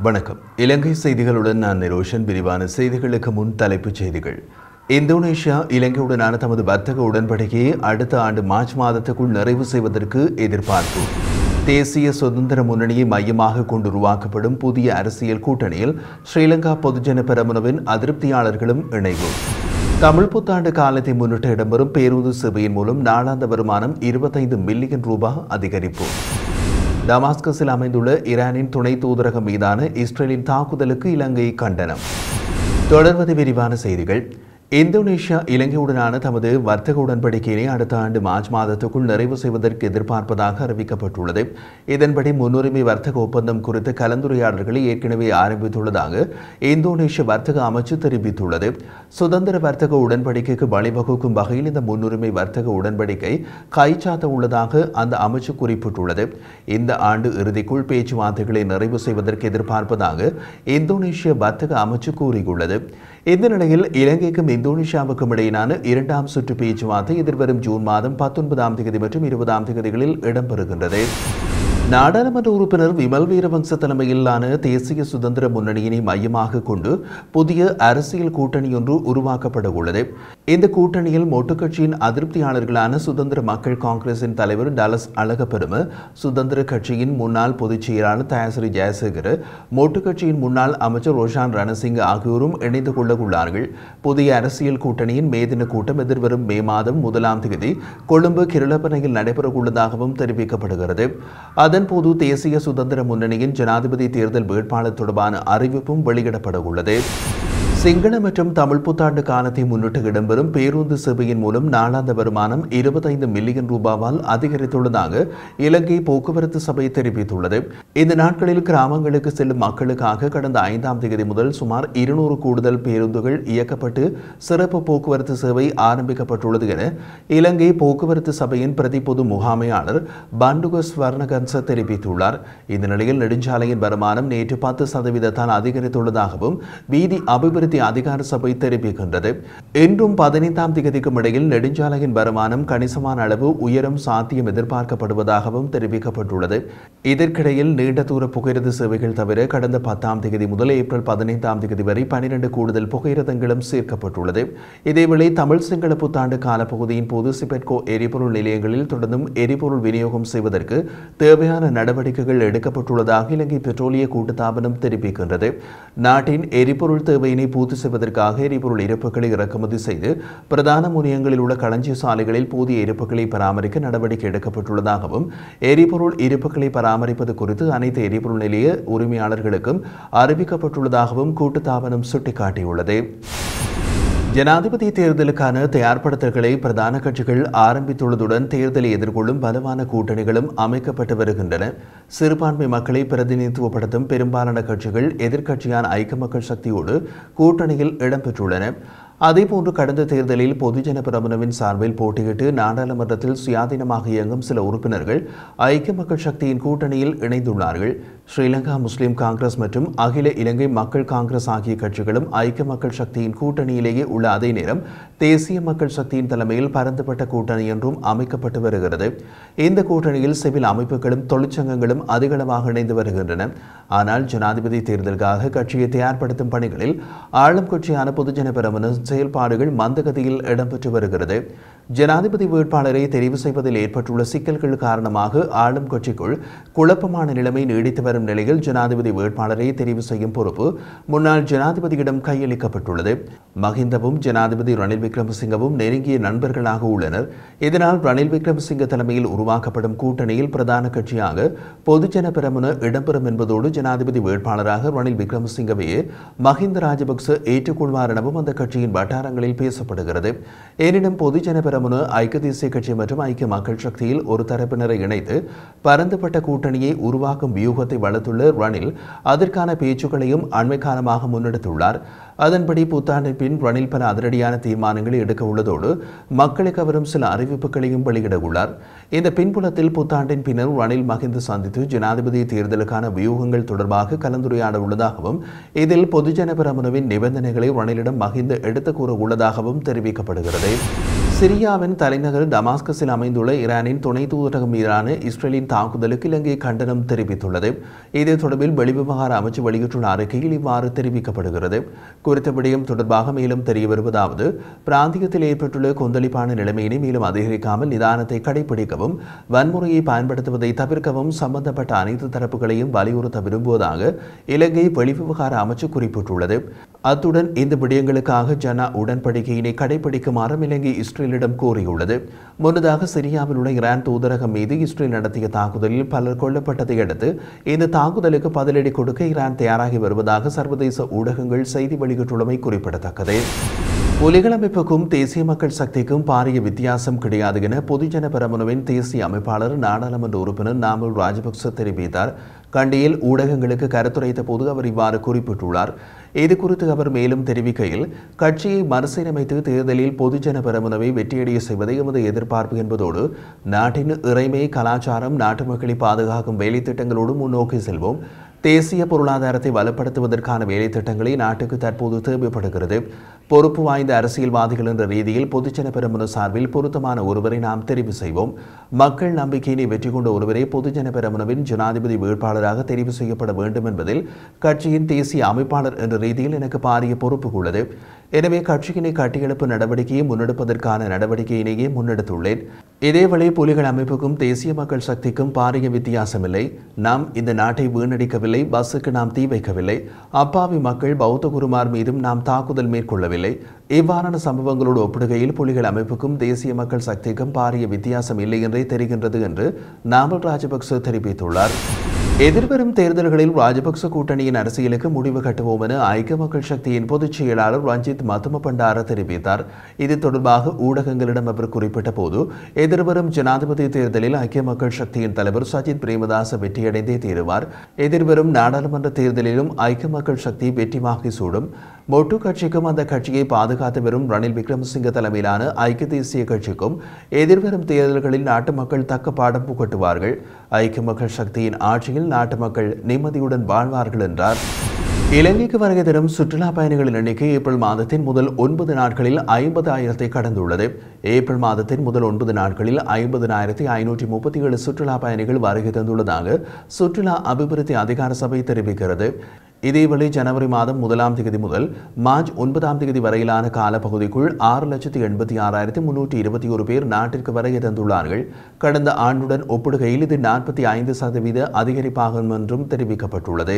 வணக்கம். இலங்கை செய்திகளுடன் நான் நிரோஷன். விரிவான செய்திகளுக்கு முன் தலைப்புச் செய்திகள். இந்தோனேஷியா இலங்கையுடனான தமது வர்த்தக உடன்படிக்கையை அடுத்த ஆண்டு மார்ச் மாதத்துக்குள் நிறைவு செய்வதற்கு எதிர்பார்ப்பு. தேசிய சுதந்திர முன்னணியை மையமாக கொண்டு உருவாக்கப்படும் புதிய அரசியல் கூட்டணியில் ஸ்ரீலங்கா பொதுஜன பெரமுனவின் அதிருப்தியாளர்களும் இணைவு. தமிழ் புத்தாண்டு காலத்தை முன்னிட்டு இடம்பெறும் பேருந்து சேவையின் மூலம் நாளாந்த வருமானம் 25 மில்லியன் ரூபாய் அதிகரிப்பு. டமாஸ்கஸில் அமைந்துள்ள ஈரானின் துணை தூதரகம் மீதான இஸ்ரேலின் தாக்குதலுக்கு இலங்கை கண்டனம். தொடர்வது விரிவான செய்திகள். இந்தோனேஷியா இலங்கையுடனான தமது வர்த்தக உடன்படிக்கையை அடுத்த ஆண்டு மார்ச் மாதத்துக்குள் நிறைவு செய்வதற்கு எதிர்பார்ப்பதாக அறிவிக்கப்பட்டுள்ளது. இதன்படி முன்னுரிமை வர்த்தக ஒப்பந்தம் குறித்த கலந்துரையாடல்களை ஏற்கனவே ஆரம்பித்துள்ளதாக இந்தோனேஷிய வர்த்தக அமைச்சு தெரிவித்துள்ளது. சுதந்திர வர்த்தக உடன்படிக்கைக்கு வழிவகுக்கும் வகையில் இந்த முன்னுரிமை வர்த்தக உடன்படிக்கை கைச்சாத்த உள்ளதாக அந்த அமைச்சு குறிப்பிட்டுள்ளது. இந்த ஆண்டு இறுதிக்குள் பேச்சுவார்த்தைகளை நிறைவு செய்வதற்கு எதிர்பார்ப்பதாக இந்தோனேஷிய வர்த்தக அமைச்சு கூறியுள்ளது. இந்த நிலையில் இலங்கைக்கும் இந்தோனேஷியாவுக்கும் இடையிலான இரண்டாம் சுற்று பேச்சுவார்த்தை எதிர்வரும் ஜூன் மாதம் 19ஆம் தேதி மற்றும் 20ஆம் தேதிகளில் இடம்பெறுகின்றது. நாடாளுமன்ற உறுப்பினர் விமல் வீரவங்ச தலைமையிலான தேசிய சுதந்திர முன்னணியினை மையமாக கொண்டு புதிய அரசியல் கூட்டணி ஒன்று உருவாக்கப்பட உள்ளது. இந்த கூட்டணியில் மொட்டு கட்சியின் அதிருப்தியாளர்களான சுதந்திர மக்கள் காங்கிரசின் தலைவர் டலஸ் அழகப்பெரும, சுதந்திர கட்சியின் முன்னாள் பொதுச் செயலாளர் தயாசிறி ஜெயசேகர், மொட்டு கட்சியின் முன்னாள் அமைச்சர் ரோஷான் ரணசிங்க ஆகியோரும் இணைந்து கொள்ள உள்ளார்கள். புதிய அரசியல் கூட்டணியின் மேதின கூட்டம் எதிர்வரும் மே மாதம் 1ஆம் தேதி கொழும்பு கிருளப்பனையில் நடைபெறவுள்ளதாகவும் தெரிவிக்கப்படுகிறது. அதன்போது தேசிய சுதந்திர முன்னணியின் ஜனாதிபதி தேர்தல் வேட்பாளர் தொடர்பான அறிவிப்பும் வெளியிடப்பட உள்ளது. சிங்கள மற்றும் தமிழ் புத்தாண்டு காலத்தை முன்னிட்டு இடம்பெறும் பேருந்து சேவையின் மூலம் நாளாந்த வருமானம் 25 மில்லியன் ரூபாவால் அதிகரித்துள்ளதாக இலங்கை போக்குவரத்து சபை தெரிவித்துள்ளது. இந்த நாட்களில் கிராமங்களுக்கு செல்லும் மக்களுக்காக கடந்த 5ஆம் தேதி முதல் சுமார் 200 கூடுதல் பேருந்துகள் இயக்கப்பட்டு சிறப்பு போக்குவரத்து சேவை ஆரம்பிக்கப்பட்டுள்ளது என இலங்கை போக்குவரத்து சபையின் பிரதி பொது முகாமையாளர் பண்டுக ஸ்வர்ணகன்ச தெரிவித்துள்ளார். இந்த நிலையில் நெடுஞ்சாலையின் வருமானம் நேற்று 10% அதிகரித்துள்ளதாகவும் வீதி அபிவிருத்தி அதிகார சபை தெரிவிக்கின்றது. இன்றும் 15ஆம் தேதிக்கும் இடையில் நெடுஞ்சாலையின் வருமானம் கணிசமான அளவு உயரும் சாத்தியம் எதிர்பார்க்கப்படுவதாகவும் தெரிவிக்கப்பட்டுள்ளது. இதற்கிடையில் நீண்ட தூர புகையிரத சேவைகள் தவிர கடந்த 10ஆம் தேதி முதல் ஏப்ரல் 15ஆம் தேதி வரை 12 கூடுதல் புகையிரதங்களும் சேர்க்கப்பட்டுள்ளது. இதேவேளை தமிழ் சிங்கள புத்தாண்டு காலப்பகுதியின் போது சிபெட்கோ எரிபொருள் நிலையங்களில் தொடர்ந்தும் எரிபொருள் விநியோகம் செய்வதற்கு தேவையான நடவடிக்கைகள் எடுக்கப்பட்டுள்ளதாக இலங்கை பெட்ரோலிய கூட்டுத்தாபனம் தெரிவிக்கின்றது. நாட்டின் எரிபொருள் தேவையினை பூர்த்தி செய்வதற்காக எரிபொருள் இருப்புகளை இறக்குமதி செய்து பிரதான முனையங்களில் உள்ள களஞ்சிய சாலைகளில் போதிய இருப்புகளை பராமரிக்க நடவடிக்கை எடுக்கப்பட்டுள்ளதாகவும் எரிபொருள் இருப்புகளை பராமரிப்பது குறித்து அனைத்து எரிபொருள் நிலைய உரிமையாளர்களுக்கும் அறிவிக்கப்பட்டுள்ளதாகவும் கூட்டுத்தாபனம் சுட்டிக்காட்டியுள்ளது. ஜனாதிபதி தேர்தலுக்கான தயார்படுத்தல்களை பிரதான கட்சிகள் ஆரம்பித்துள்ளதுடன் தேர்தலை எதிர்கொள்ளும் வலுவான கூட்டணிகளும் அமைக்கப்பட்டு வருகின்றன. சிறுபான்மை மக்களை பிரதிநிதித்துவப்படுத்தும் பெரும்பாலான கட்சிகள் எதிர்க்கட்சியான ஐக்கிய மக்கள் சக்தியோடு கூட்டணியில் இடம்பெற்றுள்ளன. அதேபோன்று கடந்த தேர்தலில் பொதுஜன பெரமுனவின் சார்பில் போட்டியிட்டு நாடாளுமன்றத்தில் சுயாதீனமாக இயங்கும் சில உறுப்பினர்கள் ஐக்கிய மக்கள் சக்தியின் கூட்டணியில் இணைந்துள்ளார்கள். ஸ்ரீலங்கா முஸ்லிம் காங்கிரஸ் மற்றும் அகில இலங்கை மக்கள் காங்கிரஸ் ஆகிய கட்சிகளும் ஐக்கிய மக்கள் சக்தியின் கூட்டணியிலேயே உள்ள அதே நேரம் தேசிய மக்கள் சக்தியின் தலைமையில் பரந்துபட்ட கூட்டணி என்றும் அமைக்கப்பட்டு வருகிறது. இந்த கூட்டணியில் சிவில் அமைப்புகளும் தொழிற்சங்கங்களும் அதிகளவாக இணைந்து வருகின்றன. ஆனால் ஜனாதிபதி தேர்தலுக்காக கட்சியை தயார்படுத்தும் பணிகளில் ஆளும் கட்சியான பொதுஜன பெரமுன செயல்பாடுகள் மந்தகதியில் இடம்பெற்று வருகிறது. ஜனாதிபதி வேட்பாளரை தெரிவு செய்வதில் ஏற்பட்டுள்ள சிக்கல்கள் காரணமாக ஆளும் கட்சிக்குள் குழப்பமான நிலைமை நீடித்து வரும் நிலையில் ஜனாதிபதி வேட்பாளரை தெரிவு செய்யும் பொறுப்பு முன்னாள் ஜனாதிபதியிடம் கையளிக்கப்பட்டுள்ளது. மஹிந்தவும் ஜனாதிபதி ரணில் விக்ரமசிங்கவும் நெருங்கிய நண்பர்களாக உள்ளனர். இதனால் ரணில் விக்ரமசிங்க தலைமையில் உருவாக்கப்படும் கூட்டணியில் பிரதான கட்சியாக பொதுஜன பெரமுன இடம்பெறும் என்பதோடு ஜனாதிபதி வேட்பாளராக ரணில் விக்ரமசிங்கவையே மஹிந்த ராஜபக்ச ஏற்றுக்கொள்வார் எனவும் அந்த கட்சியின் வட்டாரங்களில் பேசப்படுகிறது. எனினும் பொதுஜன பெரமுன ஐக்கிய தேசிய கட்சி மற்றும் ஐக்கிய மக்கள் சக்தியில் ஒரு தரப்பினரை இணைத்து பரந்துபட்ட கூட்டணியை உருவாக்கும் வியூகத்தை வளர்த்துள்ள ரணில் அதற்கான பேச்சுக்களையும் அண்மை காலமாக முன்னெடுத்துள்ளார். அதன்படி புத்தாண்டின் பின் ரணில் பல அதிரடியான தீர்மானங்களை எடுக்க உள்ளதோடு மக்களை கவரும் சில அறிவிப்புகளையும் வெளியிட உள்ளார். இந்த பின்புலத்தில் புத்தாண்டின் பின்னர் ரணில் மஹிந்த சந்தித்து ஜனாதிபதி தேர்தலுக்கான வியூகங்கள் தொடர்பாக கலந்துரையாட உள்ளதாகவும் இதில் பொதுஜன பெரமுனவின் நிபந்தனைகளை ரணிலிடம் மஹிந்த எடுத்துக் கூற உள்ளதாகவும் தெரிவிக்கப்படுகிறது. சிரியாவின் தலைநகர் டமாஸ்கஸில் அமைந்துள்ள ஈரானின் துணை தூதரகம் மீதான இஸ்ரேலின் தாக்குதலுக்கு இலங்கை கண்டனம் தெரிவித்துள்ளது. இது தொடர்பில் வெளிவிவகார அமைச்சு வெளியிட்டுள்ள அறிக்கையில் இவ்வாறு தெரிவிக்கப்படுகிறது. குறித்த விடயம் தொடர்பாக மேலும் தெரிய வருவதாவது, பிராந்தியத்தில் ஏற்பட்டுள்ள கொந்தளிப்பான நிலைமையினை மேலும் அதிகரிக்காமல் நிதானத்தை கடைபிடிக்கவும், வன்முறையை பயன்படுத்துவதை தவிர்க்கவும் சம்பந்தப்பட்ட அனைத்து தரப்புகளையும் வலியுறுத்த விரும்புவதாக இலங்கை வெளிவிவகார அமைச்சு குறிப்பிட்டுள்ளது. அத்துடன் இந்த விடயங்களுக்காக ஜனா உடன்படிக்கையினை கடைபிடிக்குமாறும் இலங்கை இஸ்ரேலிடம் கோரியுள்ளது. முன்னதாக சிரியாவில் உள்ள ஈரான் தூதரகம் மீது இஸ்ரேல் நடத்திய தாக்குதலில் பலர் கொல்லப்பட்டதை அடுத்து இந்த தாக்குதலுக்கு பதிலடி கொடுக்க ஈரான் தயாராகி வருவதாக சர்வதேச ஊடகங்கள் செய்தி வெளியிட்டுள்ளமை குறிப்பிடத்தக்கது. புலிகள் அமைப்புக்கும் தேசிய மக்கள் சக்திக்கும் பாரிய வித்தியாசம் கிடையாது என பொதுஜன பெரமுனவின் தேசிய அமைப்பாளர் நாடாளுமன்ற உறுப்பினர் நாமல் ராஜபக்ச தெரிவித்தார். கண்டியில் ஊடகங்களுக்கு கருத்துரைத்த போது அவர் இவ்வாறு குறிப்பிட்டுள்ளார். இது குறித்து அவர் மேலும் தெரிவிக்கையில், கட்சியை மறுசீரமைத்து தேர்தலில் பொதுஜன பெரமுனவை வெற்றியடைய செய்வதை எமது எதிர்பார்ப்பு என்பதோடு நாட்டின் இறைமை, கலாச்சாரம், நாட்டு மக்களை பாதுகாக்கும் வேலை திட்டங்களோடு முன்னோக்கி செல்வோம். தேசிய பொருளாதாரத்தை வலுப்படுத்துவதற்கான வேலை திட்டங்களை நாட்டுக்கு தற்போது தேவைப்படுகிறது. பொறுப்பு வாய்ந்த அரசியல்வாதிகள் என்ற ரீதியில் பொதுஜன பெரமுன சார்பில் பொருத்தமான ஒருவரை நாம் தெரிவு செய்வோம். மக்கள் நம்பிக்கையினை வெற்றி கொண்ட ஒருவரே பொதுஜன பெரமுனவின் ஜனாதிபதி வேட்பாளராக தெரிவு செய்யப்பட வேண்டும் என்பதில் கட்சியின் தேசிய அமைப்பாளர் என்ற ரீதியில் எனக்கு பாரிய பொறுப்பு உள்ளது. எனவே கட்சியினை கட்டியெழுப்பு நடவடிக்கையை முன்னெடுப்பதற்கான நடவடிக்கையினையே முன்னெடுத்துள்ளேன். இதேவேளை புலிகள் அமைப்புக்கும் தேசிய மக்கள் சக்திக்கும் பாரிய வித்தியாசமில்லை. நாம் இந்த நாட்டை வீணடிக்கவில்லை, பஸ்ஸுக்கு நாம் தீ வைக்கவில்லை, அப்பாவி மக்கள் பௌத்த குருமார் மீதும் நாம் தாக்குதல் மேற்கொள்ளவில்லை. இவ்வாறான சம்பவங்களோடு ஒப்பிடுகையில் புலிகள் அமைப்புக்கும் தேசிய மக்கள் சக்திக்கும் பாரிய வித்தியாசம் இல்லை என்றே தெரிகின்றது என்று நாமல் ராஜபக்ச தெரிவித்துள்ளார். எதிர்வரும் தேர்தல்களில் ராஜபக்ச கூட்டணியின் அரசியலுக்கு முடிவு கட்டுவோம் என ஐக்கிய மக்கள் சக்தியின் பொதுச் செயலாளர் ரஞ்சித் மத்தும பண்டார தெரிவித்தார். இது தொடர்பாக ஊடகங்களிடம் அவர் குறிப்பிட்ட போது, எதிர்வரும் ஜனாதிபதி தேர்தலில் ஐக்கிய மக்கள் சக்தியின் தலைவர் சஜித் பிரேமதாச வெற்றியடைந்தே தீருவார். எதிர்வரும் நாடாளுமன்ற தேர்தலிலும் ஐக்கிய மக்கள் சக்தி வெற்றி வாகை சூடும். மொட்டு கட்சிக்கும் அந்த கட்சியை பாதுகாத்து வரும் ரணில் விக்ரமசிங்க தலைமையிலான ஐக்கிய தேசிய கட்சிக்கும் எதிர்வரும் தேர்தல்களில் நாட்டு மக்கள் தக்க பாடம் புகட்டுவார்கள். ஐக்கிய மக்கள் சக்தியின் ஆட்சியில் நாட்டு மக்கள் நிம்மதியுடன் வாழ்வார்கள் என்றார். இலங்கைக்கு வருகை தரும் சுற்றுலா பயணிகளின் எண்ணிக்கை ஏப்ரல் மாதத்தின் முதல் 9 நாட்களில் 50,000 கடந்துள்ளது. ஏப்ரல் மாதத்தின் முதல் 9 நாட்களில் 50,537 சுற்றுலா பயணிகள் வருகை தந்துள்ளதாக சுற்றுலா அபிவிருத்தி அதிகார சபை தெரிவிக்கிறது. இதேவேளை ஜனவரி மாதம் 1ஆம் தேதி முதல் மார்ச் 9ஆம் தேதி வரையிலான காலப்பகுதிக்குள் 6,86,321 பேர் நாட்டிற்கு வருகை தந்துள்ளார்கள். கடந்த ஆண்டுடன் ஒப்பிடுகையில் இது 45% அதிகரிப்பாகும் என்றும் தெரிவிக்கப்பட்டுள்ளது.